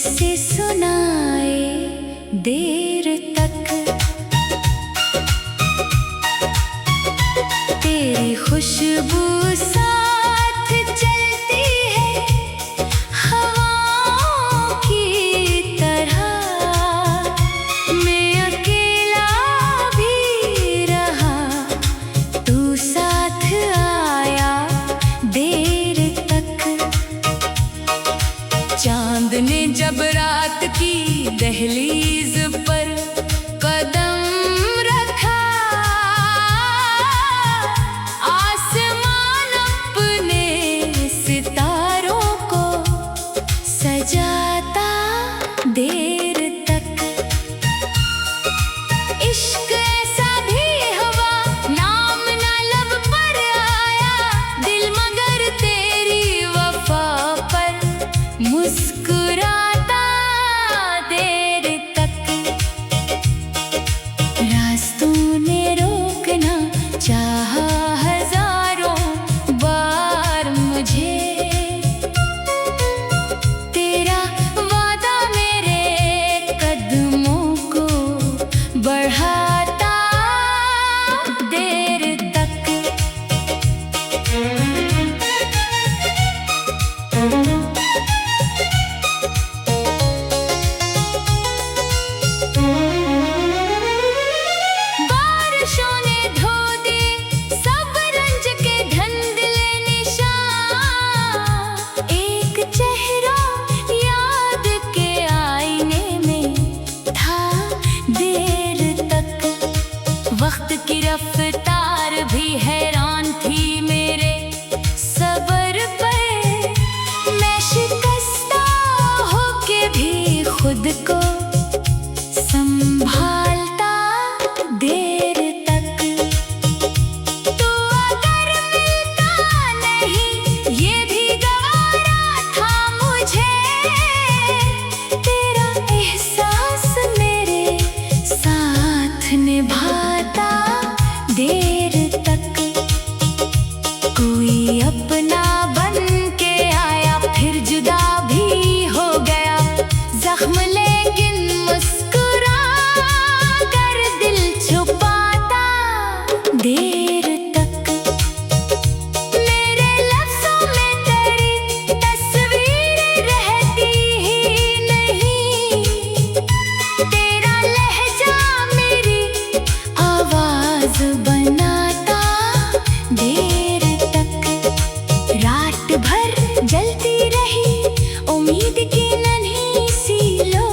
किससे सुनाए देर तक। तेरी खुशबू साथ चलती है हवाओं की तरह। मैं अकेला भी रहा, तू साथ आया देर तक। चांद ने जब रात की दहलीज पर कदम रखा, आसमान अपने सितारों को सजाता देर तक। इश्क ऐसा भी हवा, नाम ना लब पर आया दिल, मगर तेरी वफा पर मुस्कुराता देर तक। रास्तों ने रोकना चाहा हजारों बार मुझे, तेरा वादा मेरे कदमों को बढ़ाता देर तक। बारिशों ने धो दी सब रंज के धुंधले निशान, एक चेहरा याद के आईने में था देर तक। वक्त की रफ्तार भी हैरान थी मेरे सबर पर, मैं शिकस्ता होके भी खुद को संभालता देर तक। तू अगर मिलता नहीं ये भी गवारा था मुझे, तेरा एहसास मेरे साथ निभाता देर तक। कोई अपना बन के आया फिर जुदा भी हो गया, जख्म लेकिन मुस्कुरा कर दिल छुपाता देर तक। मेरे लफ्ज़ों में तेरी तस्वीर रहती ही नहीं, तेरा लहजा मेरी आवाज बनाता देर तक। रात भर जलती रही उम्मीद की नन्ही सी लो,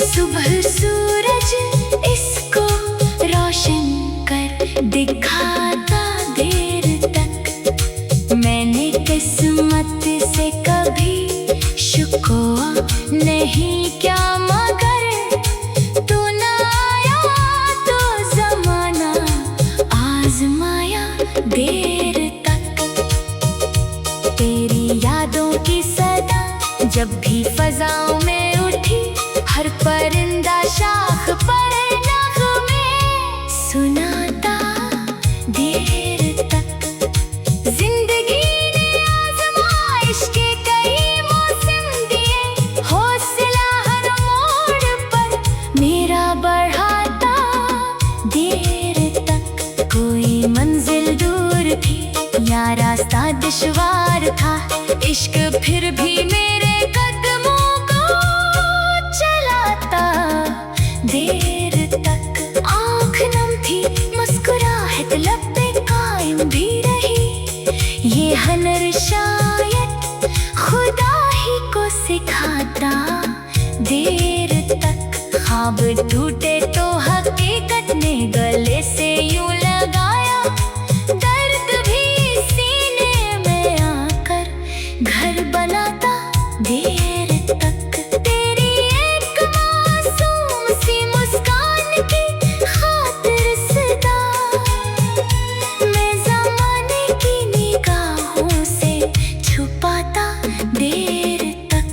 सुबह सूरज इसको रोशन कर दिखाता देर तक। मैंने किस्मत से कभी शुक्वा नहीं क्या, मगर तू ना आया तो जमाना आजमाया देर तक। तेरी यादों की सदा जब भी फजाओं में उठी, हर परिंदा शाख पर नग़्मे सुनाता देर तक। जिंदगी ने आज़माइश के कई मौसम दिए, हौसला हर मोड़ पर मेरा बढ़ाता देर तक। कोई मंजिल दूर थी या रास्ता दुश्वार था, इश्क फिर भी मेरे कदमों को चलाता देर तक। आँख नम थी मुस्कुराहट लब पे कायम भी रही, ये हनर शायद खुदा ही को सिखाता देर तक। ख्वाब टूटे तो हकीकत ने गले से यूं लगाया, दर्द भी सीने में आकर घर बनाता देर तक। तेरी एक मासूम सी मुस्कान की खातिर सदा मैं ज़माने की निगाहों से छुपाता देर तक।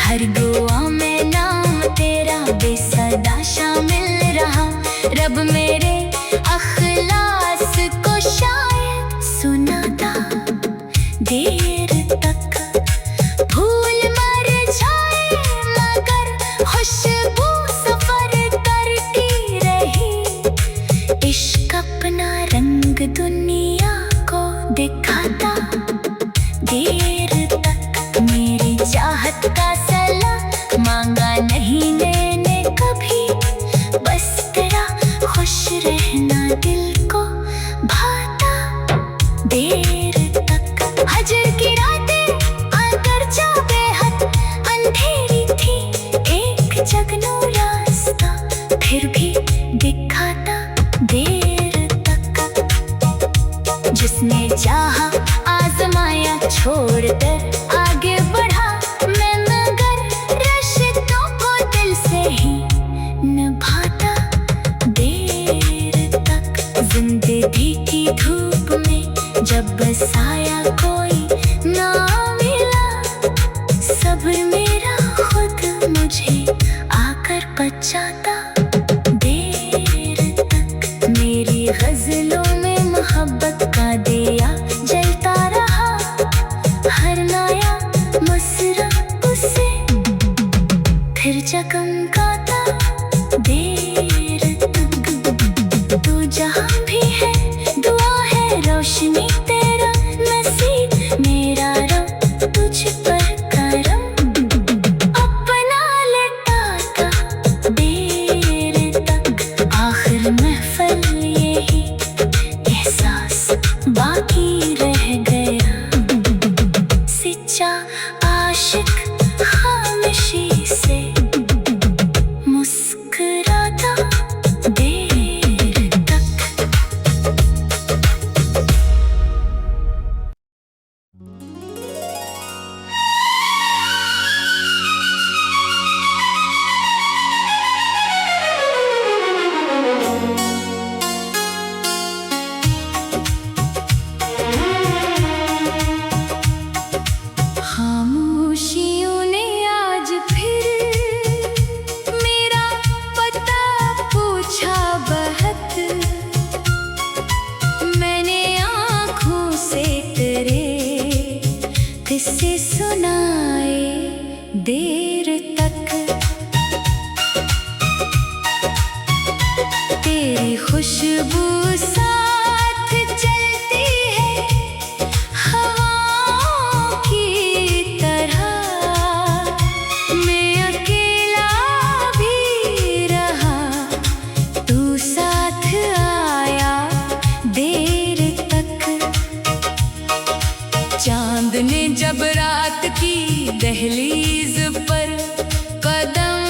हर दुआ में नाम तेरा बेसदा शामिल रहा, रब मेरे अखलास को शायद सुनाता देर तक। भूल देर तक मेरी चाहत का सला मांगा नहीं मैंने कभी, बस तेरा खुश रहना दिल को भाता। देर तक हजर की रातें अगरचा बेहद अंधेरी थी, एक जगनू रास्ता फिर भी दिखाता। देर तक जिसने चाहा आजमाया छोड़कर आगे बढ़ा मैं, मगर रिश्तों को दिल से ही निभाता। देर तक जिंदगी की धूप में जब साया कोई ना मिला, सब्र मेरा खुद मुझे आकर बचाता। देर तक मेरी गजलों में मोहब्बत का दिया जलता रहा, हर नया मसरा उसे फिर चमकाता। देर तक तू जहाँ भी है दुआ है रोशनी तेरा नसीब मेरा रब तुझ पर करम अपना लटाता। देर तक आखिर महफिल यही एहसास बाकी रह गया, सच्चा आशिक खामोशी से मुस्कुराता। देर तक खामोशियों ने आज फिर मेरा पता पूछा बहुत, मैंने आँखों से तेरे किस्से सुनाए। देर तक तेरी खुशबू साथ चलती है हवाओं की तरह, मैं अकेला भी रहा तू साथ आया। देर तक चांद ने जब रात की दहलीज पर कदम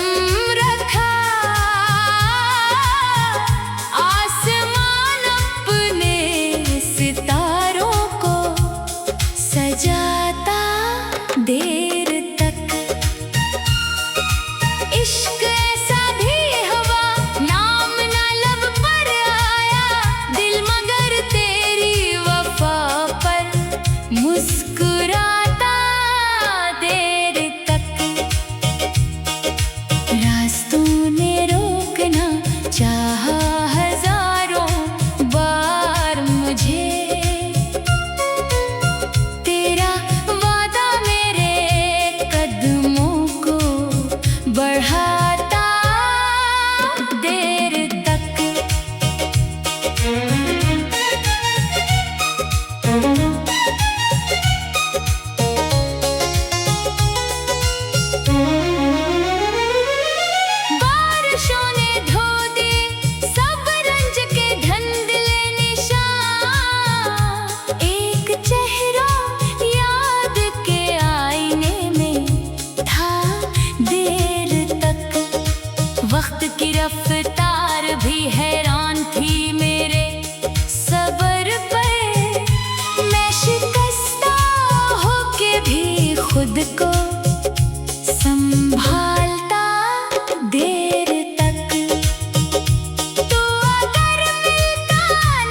रखा, आसमान अपने सितारों को सजाता। देर तक इश्क ऐसा भी हवा नाम ना लब पर आया, दिल मगर तेरी वफा पर मुस्कुराता। देर तक रास्तों ने रोकना चाहा हजारों बार मुझे, तेरा वादा मेरे कदमों को बढ़ाता। देर तक बारिशों ने धो दी सब रंज के धुंधले निशान, एक चेहरा याद के आईने में था। देर तक वक्त की रफ्तार भी हैरान थी मेरे सब्र पर, मैं शिकस्ता होके भी खुद को संभालता। देर तक तू अगर मिलता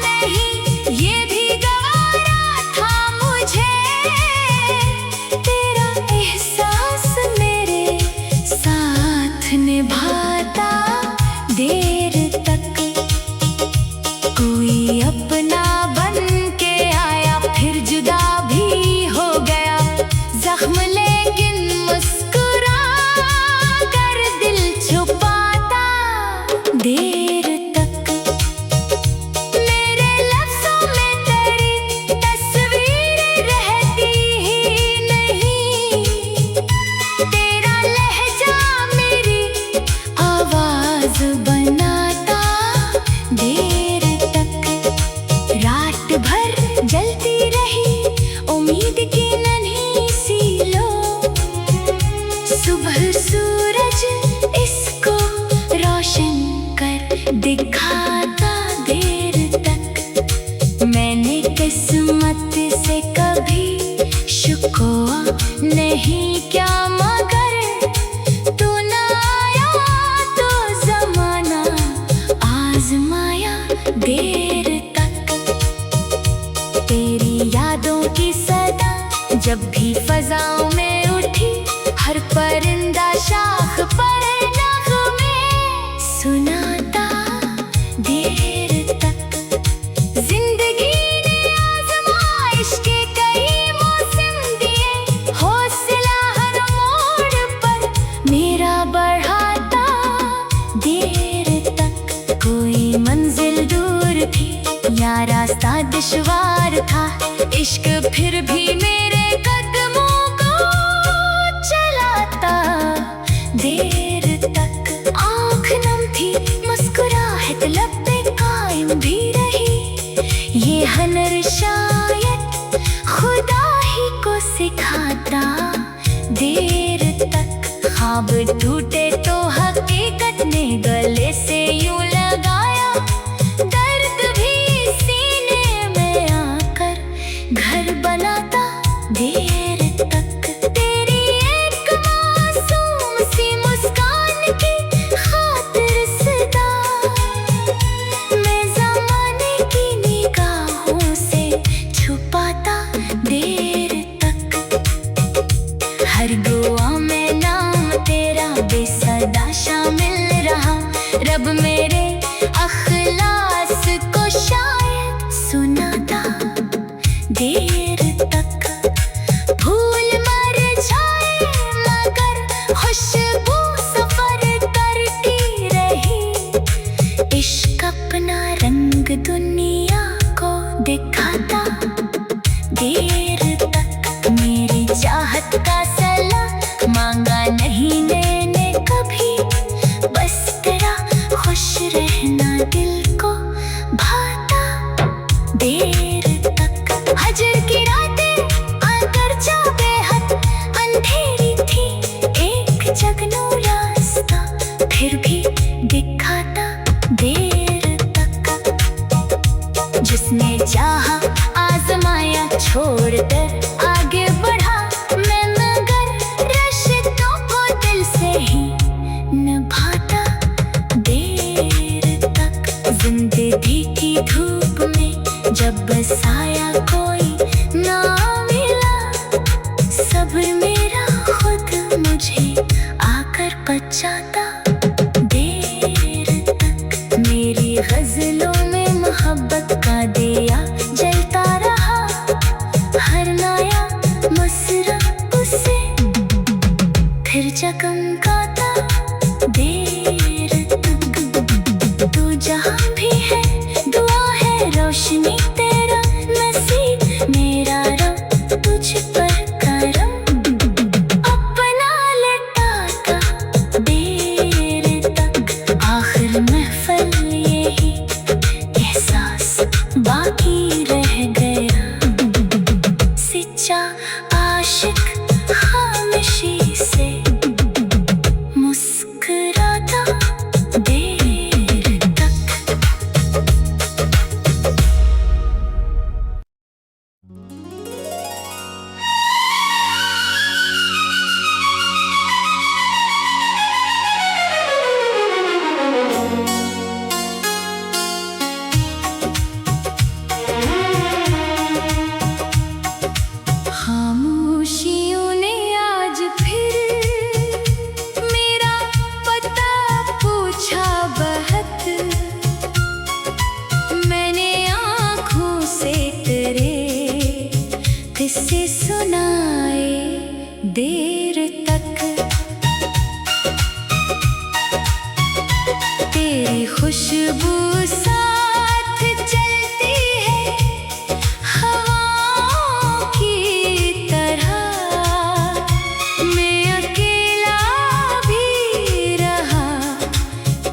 नहीं ये भी गवारा था मुझे, तेरा एहसास मेरे साथ निभाता। देर तक कोई अपना बन के आया फिर जुदा भी हो गया, जख्म लेके नहीं क्या मगर तू न आया तो जमाना आजमाया देर तक। तेरी यादों की सदा जब भी फजाओं में उठी, हर परिंदा शाख पर नग़मे सुनाता देर तक। जिंदगी ने आज़माइश के कई मौसम दिए, हौसला हर मोड़ पर मेरा बढ़ाता देर तक। कोई मंजिल दूर थी या रास्ता दुश्वार था, इश्क फिर भी मेरे कदमों को चलाता देर तक। आँख नम थी, मुस्कुराहट लब पे कायम भी रही, ये हनर शायद खुदा ही को सिखाता देर तक। ख्वाब टूटे तो हकीकत ने गले से यूं लगाया, दर्द भी सीने में आकर घर बनाता देर तक। तेरी एक मासूम सी मुस्कान की खातिर सदा मैं ज़माने की निगाहों से छुपाता देर तक। हर दुआ में नाम तेरा बेसदा शामिल रहा, रब मेरे अखलास को शायद सुनाता देर तक। फूल मर जाए मगर खुशबू सफर करती रही, इश्क अपना रंग दुनिया को दिखाता देर तक। मेरी चाहत का सला मांगा नहीं मैंने कभी, बस तेरा खुश रहना दिल को भाता देर तक। हजर की रातें अगरचा बेहद अंधेरी थी, एक जगनू रास्ता फिर भी दिखाता देर तक। जिसने चाहा आजमाया छोड़कर आगे बढ़ा मैं, मगर रिश्तों को दिल से ही निभाता देर तक। जिंदगी की धूप में जब साया कोई ना मिला, सब्र मेरा खुद मुझे आकर बचाता देर तक। मेरी गजलों में मोहब्बत का दिया जलता रहा, हर नया मसरा उसे फिर चमकाता देर तक। तू जहाँ भी है दुआ है रोशनी तेरा नसीब मेरा रब तुझ पर करम अपना लटाता देर तक। आखिर महफिल यही एहसास बाकी रह गया, सच्चा आशिक खामोशी से मुस्कुराता देर तक। खामोशियों ने आज फिर मेरा पता पूछा बहुत, मैंने आँखों से तेरे किस्से सुनाए देर तक। तेरी खुशबू साथ चलती है हवाओं की तरह, मैं अकेला भी रहा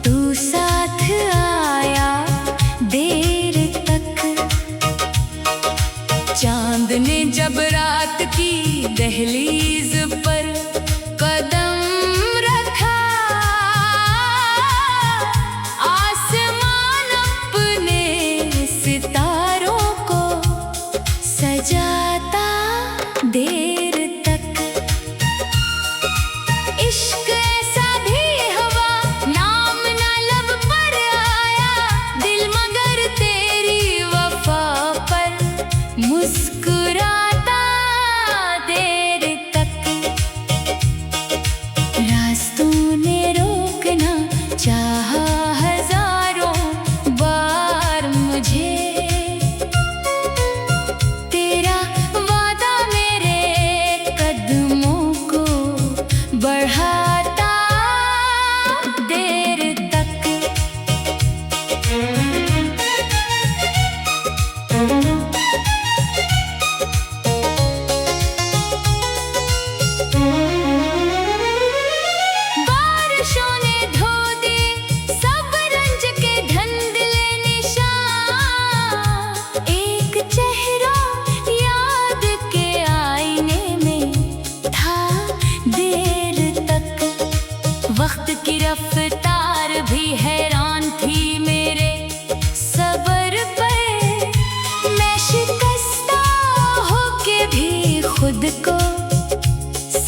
तू साथ आया देर तक। चांद ने जब रात की दहलीज पर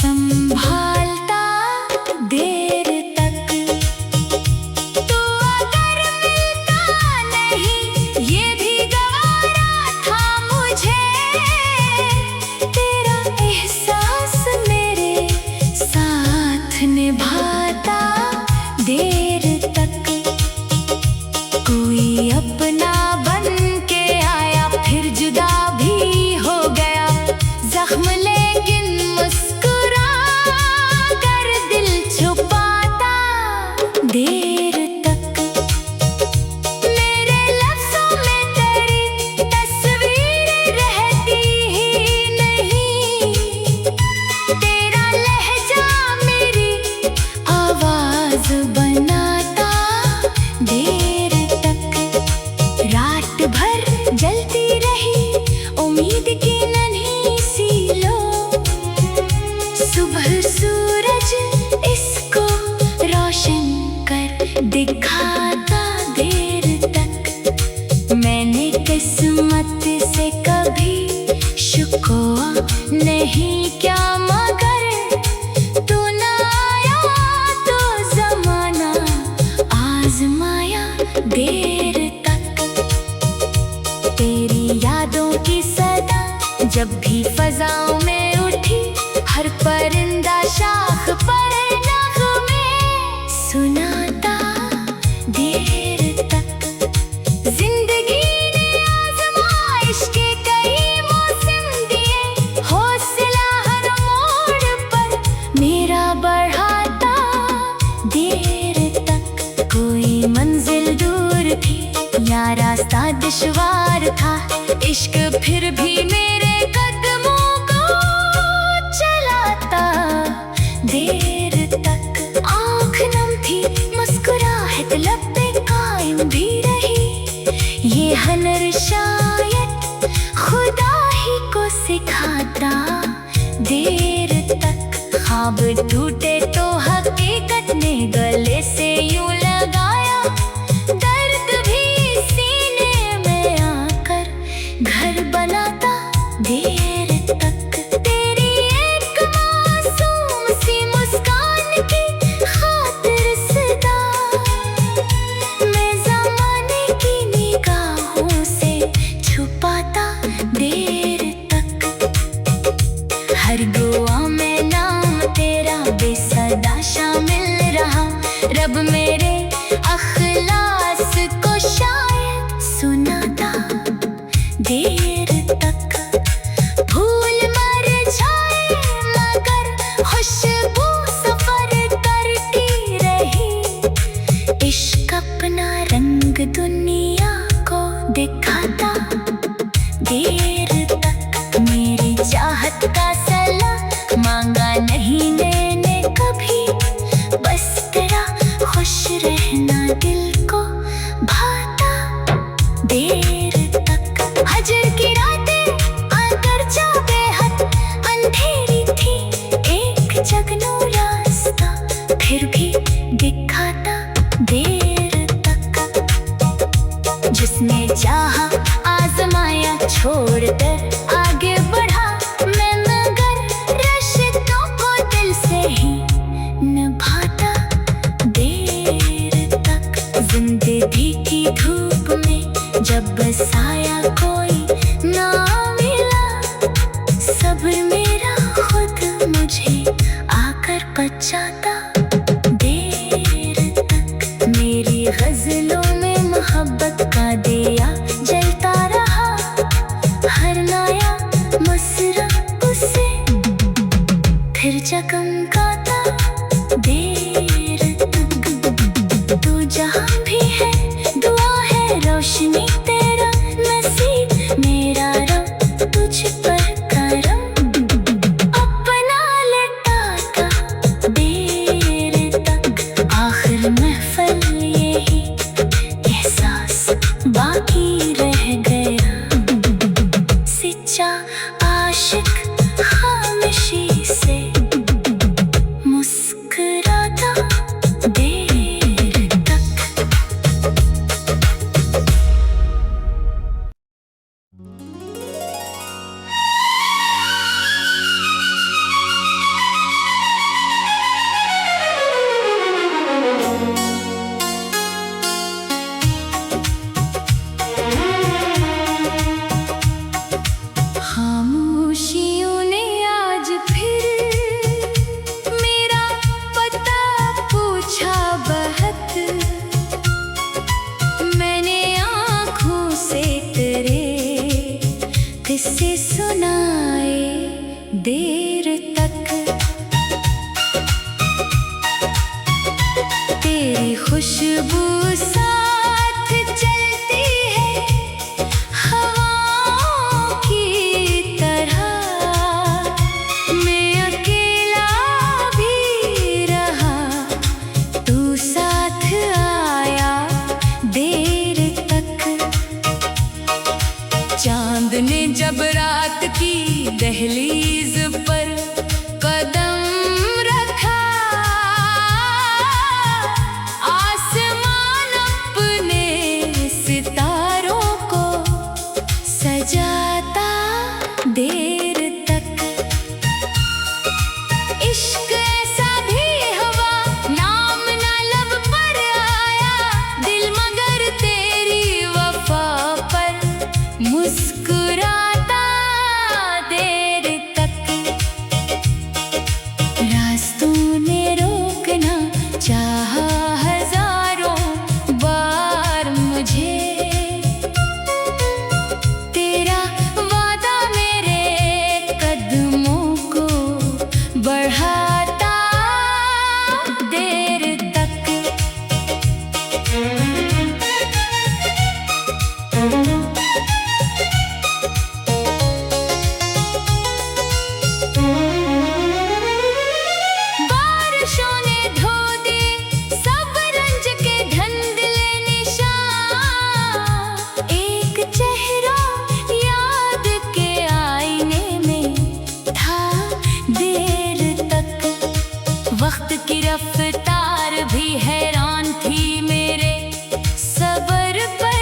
संभालता देर तक। तू अगर मिलता नहीं ये भी गवारा था मुझे। तेरा एहसास मेरे साथ निभाता देर तक। कोई अपना बन के आया फिर जुदा भी हो गया। जख्म लेकिन मुस्कुरा कर दिल छुपाता देर तक। मेरे लफ्ज़ों में तेरी तस्वीर रहती ही नहीं। तेरा लहजा मेरी आवाज़ बनाता देर तक। रात भर जलती रही उम्मीद की नन्ही सी लो। सुबह सूरज इसको रोशन कर दिखाता देर तक। मैंने किस्मत से कभी शुक्वा नहीं क्या मगर तू ना आया तो ज़माना आज़माया देर तक। तेरी यादों की सदा जब भी फ़ज़ाओं में उठी। हर परिंदा शाख पर नग़्मे सुनाता देर तक। जिंदगी ने आज़माइश के कई मौसम दिए। हौसला हर मोड़ पर मेरा बढ़ाता देर तक। कोई मंजिल दूर थी या रास्ता दुश्वार था। इश्क फिर भी मेरे कदमों को चलाता देर तक। आँख नम थी मुस्कुराहट लब पे कायम भी रही। ये हनर शायद खुदा ही को सिखाता देर तक। ख्वाब टूटे तो हकीकत ने गले से यूं लगाया। दर्द भी सीने में आकर घर बनाता देर तक। तेरी एक मासूम सी मुस्कान की खातिर सदा मैं ज़माने की निगाहों से छुपाता देर तक। हर दुआ में नाम तेरा बेसदा शामिल रहा। रब मेरे अखलास को शायद सुनाता देर तक। फूल मर जाए मगर खुशबू सफर करती रही। इश्क अपना रंग दुनिया को दिखाता देर तक। मेरी चाहत का सला मांगा नहीं मैंने कभी। बस तेरा खुश रहना दिल को भाता देर तक। हजर की रातें अगरचा बेहद अंधेरी थी। एक जगनू रास्ता फिर भी दिखाता देर तक। जिसने चाहा आजमाया छोड़कर आगे बढ़ा मैं मगर रिश्तों को दिल से ही निभाता देर तक। जिंदगी की धूप में जब साया कोई ना मिला। सब्र मेरा खुद मुझे आकर बचाता देर तक। मेरी गज़लों में मोहब्बत का दिया जलता रहा। हर नया मसरा उसे फिर जगमगाता देर तक। तू जहाँ भी है दुआ है रोशनी तेरा नसीब मेरा रब तुझ पर करम अपना लटाता देर तक। आखिर महफिल यही एहसास बाकी रह गया। सच्चा आशिक खामोशी से वक्त की रफ्तार भी हैरान थी मेरे सबर पर।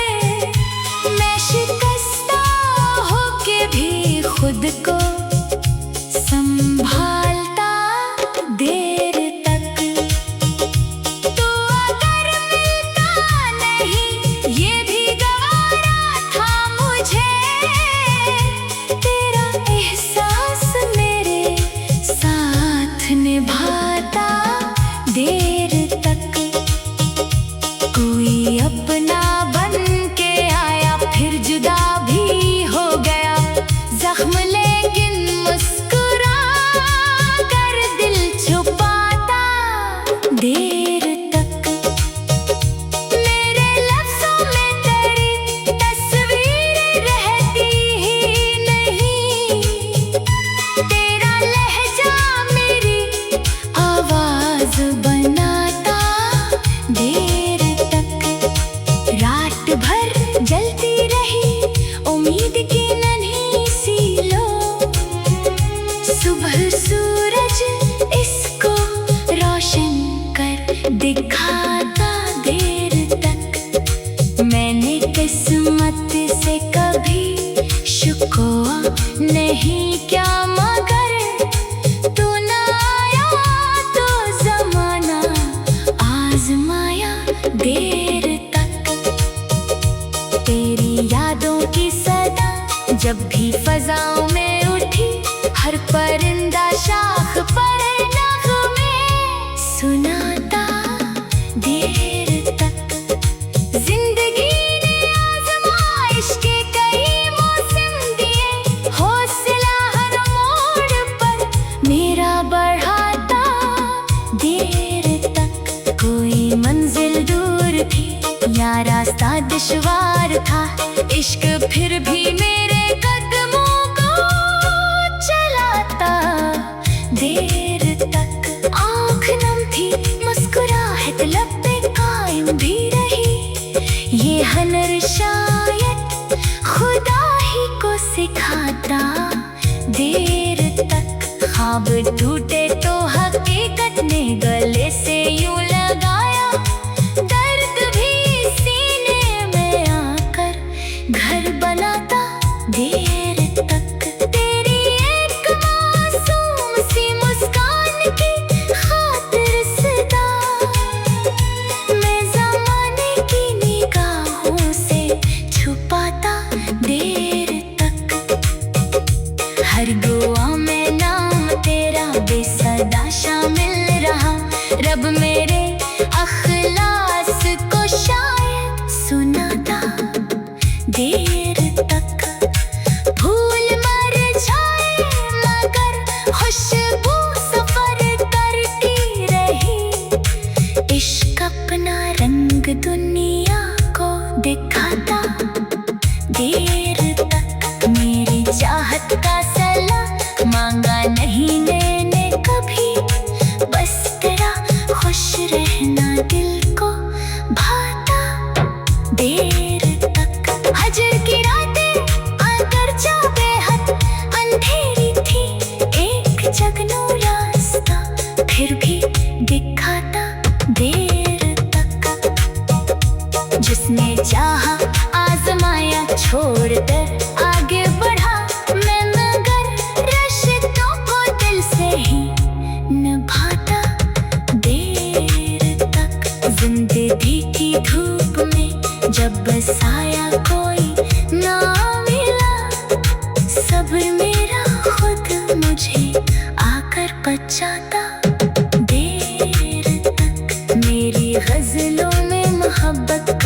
मैं शिकस्ता होके भी खुद को संभालता देर तक। तो अगर मिलता नहीं ये भी गवारा था मुझे, तेरा एहसास मेरे साथ निभाता देर तक। कोई अपना बन के आया फिर जुदा भी हो गया, जख्म लेकिन मुस्कुरा कर दिल छुपाता देर तक। मेरे लफ्ज़ों में तेरी तस्वीर रहती ही नहीं, तेरा लहजा मेरी आवाज़ बनाता देर तक। रात भर जलती रही उम्मीद की नन्ही सी लो, सुबह सूरज इसको रोशन कर दिखाता देर तक। मैंने किस्मत से कभी शुक्वा नहीं क्या, मगर तू ना आया तो ज़माना आज़माया देर तक। तेरी यादों की सदा जब भी फ़ज़ाओं में उठी, हर परिंदा शाख पर नग़्मे सुनाता देर तक। जिंदगी ने आज़माइश के कई मौसम दिए, हौसला हर मोड़ पर मेरा बढ़ाता देर तक। कोई मंजिल दूर थी या रास्ता दुश्वार था, इश्क फिर भी मेरे कदमों को चलाता देर तक। आँख नम थी मुस्कुराहट लब पे कायम भी रही, ये हनर शायद खुदा ही को सिखाता देर तक। ख्वाब टूटे तो हकीकत ने गले से यूं लगाया, दर्द भी सीने में आकर घर बनाता देर तक। तेरी एक मासूम सी मुस्कान की खातिर सदा मैं ज़माने की निगाहों से छुपाता देर तक। हर दुआ में नाम तेरा बेसदा शामिल रहा, रब मेरे अखलास को शायद सुनाता देर तक। फूल मर जाए मगर खुशबू सफर करती रही, इश्क अपना रंग दुनिया को दिखाता देर तक। मेरी चाहत का सला मांगा नहीं मैंने कभी, बस तेरा खुश रहना दिल को भाता देर तक। हजर की रातें अगरचा बेहद अंधेरी थी, एक जगनू रास्ता फिर भी दिखाता देर तक। जिसने चाहा आजमाया छोड़कर आगे बढ़ा मैं, मगर रिश्तों को दिल से ही निभाता देर तक। जिंदगी की धूप में जब साया कोई ना मिला, सब्र मेरा खुद मुझे आकर बचाता देर तक। मेरी गज़लों में मोहब्बत